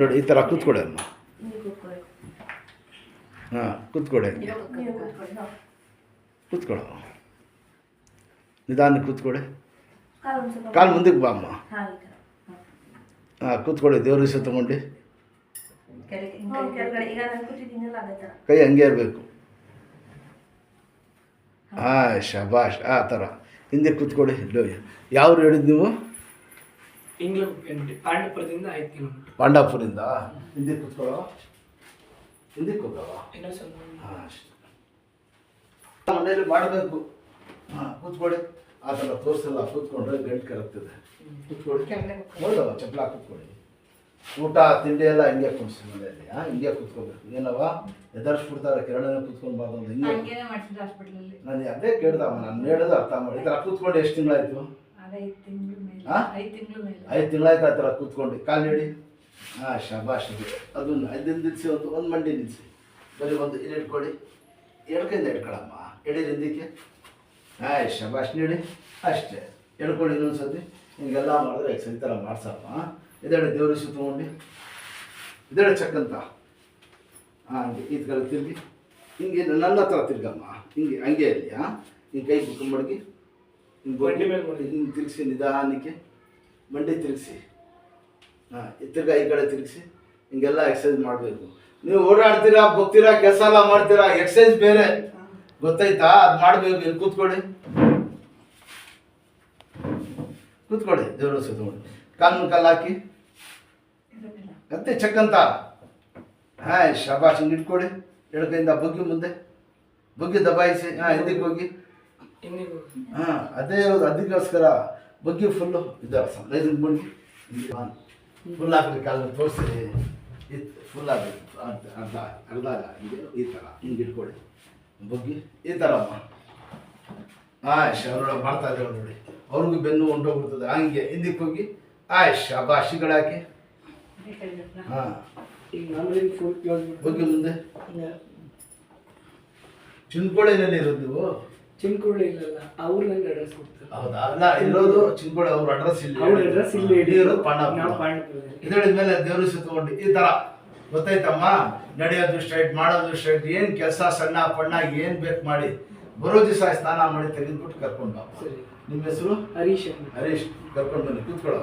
ನೋಡಿ ಈ ಥರ ಕೂತ್ಕೊಡೆ ಅಮ್ಮ. ಹಾಂ ಕೂತ್ಕೊಡೆ, ಕೂತ್ಕೊಳ್ಳೋ, ನಿಧಾನಕ್ಕೆ ಕೂತ್ಕೊಡೆ. ಕಾಲು ಮುಂದಕ್ಕೆ ಬಾ ಅಮ್ಮ. ಹಾಂ ಕೂತ್ಕೊಳ್ಳಿ. ದೇವ್ರ ಹೆಸರು ತೊಗೊಂಡು ಕೈ ಹಂಗೆ ಇರಬೇಕು. ಹಾಂ ಶಬಾಷ್. ಆ ಥರ ಹಿಂದೆ ಕೂತ್ಕೊಳ್ಳಿ. ಯಾವ್ರು ಹೇಳಿದ್ದು ನೀವು? ಪಾಂಡವಪುರದಿಂದ 5 ಕಿಲೋಮೀಟರ್. ಪಾಂಡವಪುರದಿಂದ ಹಿಂದೆ ಕೂತ್ಕೊಳ್ಳೋ, ಹಿಂದೆ ಕೂತ್ಕೊಳ್ಳೋ. ಹಾಂ ಅಷ್ಟೇ ಮನೇಲಿ ಮಾಡಬೇಕು. ಹಾಂ ಕೂತ್ಕೊಳ್ಳಿ. ಆ ಥರ ತೋರಿಸಲ್ಲ, ಕೂತ್ಕೊಂಡ್ರೆ ಗಂಟು ಕರಗ್ತದೆ. ಕೂತ್ಕೊಳ್ಳಿ. ಹೌದವ ಚಪ್ಪಲ ಕೂತ್ಕೊಳ್ಳಿ. ಊಟ ತಿಂಡಿ ಎಲ್ಲ ಹಿಂಗೆ ಕುಡಿಸಿ ಮನೆಯಲ್ಲಿ. ಹಿಂಗೆ ಕೂತ್ಕೋಬೇಕು. ಏನವ ಎದರ್ಸ್ಬಿಡ್ತಾರೆ, ಕಿರಣನೇ ಕೂತ್ಕೊಂಡ್ಬಾರ್ದು ಅಂತ. ಹಿಂಗೆ ನಾನು ಅದೇ ಕೇಳ್ದವ, ನಾನು ಹೇಳೋದು ಅರ್ಥ ಮಾಡಿ. ಈ ಥರ ಕೂತ್ಕೊಂಡು ಎಷ್ಟು ತಿಂಗಳಾಯ್ತು? 5 ತಿಂಗಳಾಯ್ತು ಆ ಥರ ಕೂತ್ಕೊಂಡು. ಕಾಲು ಹೇಳಿ. ಹಾಂ ಶಬಾಷ್. ಅದನ್ನು ಅದನ್ನು ನಿಲ್ಲಿಸಿ, ಒಂದು ಮಂಡಿ ನಿಲ್ಲಿಸಿ. ಬರೀ ಒಂದು ಇಲ್ಲಿ ಇಟ್ಕೊಳ್ಳಿ. ಎಡ್ಕೈಂದ ಇಟ್ಕೊಳಮ್ಮ. ಎಡೀರಿ ಹಿಂದಕ್ಕೆ. ಹಾಂ ಶಬಾಷ್ ನೀಡಿ. ಅಷ್ಟೇ ಎಡ್ಕೊಳ್ಳಿ. ಇನ್ನೊಂದು ಸರ್ತಿ ಹಿಂಗೆಲ್ಲ ಮಾಡಿದ್ರೆ ಈ ಥರ ಮಾಡ್ಸಪ್ಪ. ಇದೆರಡು ದೇವ್ರ ಹೆಸರು ತೊಗೊಂಡು ಇದೆರಡು ಚಕ್ಕಂತ. ಹಾಂ ಹಂಗೆ ಈ ಕಡೆ ತಿರುಗಿ ಹಿಂಗೆ ನನ್ನ ಹತ್ರ ತಿರ್ಗಮ್ಮ. ಹಿಂಗೆ ಹಂಗೆ ಇರಲಿ. ಹಿಂಗೆ ಕೈ ಬುಕ್ ಮಡಗಿ ಹಿಂಗೆ ತಿರುಗಿಸಿ ನಿಧಾನಕ್ಕೆ ಮಂಡಿ ತಿರುಗಿಸಿ. ಹಾಂ ತಿರ್ಗಾ ಈ ಕಡೆ ತಿರುಗಿಸಿ. ಹಿಂಗೆಲ್ಲ ಎಕ್ಸಸೈಸ್ ಮಾಡಬೇಕು. ನೀವು ಓಡಾಡ್ತೀರಾ, ಹೋಗ್ತೀರಾ, ಕೆಲಸ ಎಲ್ಲ ಮಾಡ್ತೀರಾ, ಎಕ್ಸಸೈಸ್ ಬೇರೆ ಗೊತ್ತಾಯ್ತಾ? ಅದು ಮಾಡಬೇಕು. ಇಲ್ಲಿ ಕೂತ್ಕೊಳ್ಳಿ, ಕೂತ್ಕೊಳ್ಳಿ. ದೇವ್ರ ಹೆಸರು ತೊಗೊಂಡು ಕಾಲು ಹಾಕಿ ಮತ್ತೆ ಚಕ್ಕಂತ. ಹಾಂ ಶಬಾಷ್. ಹಿಂಗೆ ಇಟ್ಕೊಳ್ಳಿ. ಎಡಕೈಯಿಂದ ಬಗ್ಗಿ ಮುಂದೆ ಬಗ್ಗಿ ದಬಾಯಿಸಿ. ಹಾಂ ಹಿಂದಕ್ಕೆ ಹೋಗಿ. ಹಾಂ ಅದೇ ಅದಕ್ಕೋಸ್ಕರ ಬಗ್ಗಿ ಫುಲ್ಲು ಇದು ರೈಸಿಂಗ್ ಬಗ್ಗಿ ಫುಲ್ ಹಾಕಿ. ಕಾಲು ತೋರಿಸಿ ಫುಲ್ ಆಗಬೇಕು. ಅರ್ಧ ಹಿಂಗೆ ಈ ಥರ ಹಿಂಗೆ ಇಟ್ಕೊಳ್ಳಿ. ಬಗ್ಗಿ ಈ ಥರ ಅಮ್ಮ. ಅವ್ರೊಳಗೆ ಮಾಡ್ತಾ ಇದ್ದೇವೆ ನೋಡಿ. ಅವ್ರಿಗೂ ಬೆನ್ನು ಹೊಂಟೋಗ್ಬಿಡ್ತದೆ. ಹಂಗೆ ಹಿಂದಕ್ಕೆ ಹೋಗಿ ಶಬಾಷ್. ಈ ಕಡೆ ಹಾಕಿ. ಹಾಂ ಬಗ್ಗಿ ಮುಂದೆ. ಚಿನ್ಕೋಳೆನಲ್ಲಿ ಇರೋದು ನೀವು? ಚಿನ್ಕೋಳಿ ಇಲ್ಲಲ್ಲ, ಅವ್ರು ನನಗೆ ಅಡ್ರೆಸ್ ಕೊಡ್ತಾರೆ. ಹೌದಾ? ಅಲ್ಲ ಇರೋದು ಚಿನ್ಕೋಳಿ. ಅವ್ರ ಅಡ್ರೆಸ್ ಇಲ್ಲ. ಅವ್ರ ಅಡ್ರೆಸ್ ಇಲ್ಲಿ ಇರೋದು ಪಾಂಡವಪುರ. ಇದಳಿದ ಮೇಲೆ ದೇವ್ರ ಹೆಸರು ತಗೊಂಡು ಈ ಥರ ಗೊತ್ತಾಯ್ತಮ್ಮ. ನಡೆಯೋದು ಸ್ಟ್ರೈಟ್, ಮಾಡೋದು ಸ್ಟ್ರೈಟ್. ಏನು ಕೆಲಸ ಸಣ್ಣ ಪಣ್ಣ ಏನು ಬೇಕು ಮಾಡಿ. ಬರೋ ದಿವಸ ಸ್ನಾನ ಮಾಡಿ ತೆಗೆದುಬಿಟ್ಟು ಕರ್ಕೊಂಡು ಬಾ. ನಿಮ್ಮ ಹೆಸರು? ಹರೀಶ್. ಕರ್ಕೊಂಡು ಬನ್ನಿ. ಕೂತ್ಕೊಳ್ಳೋ.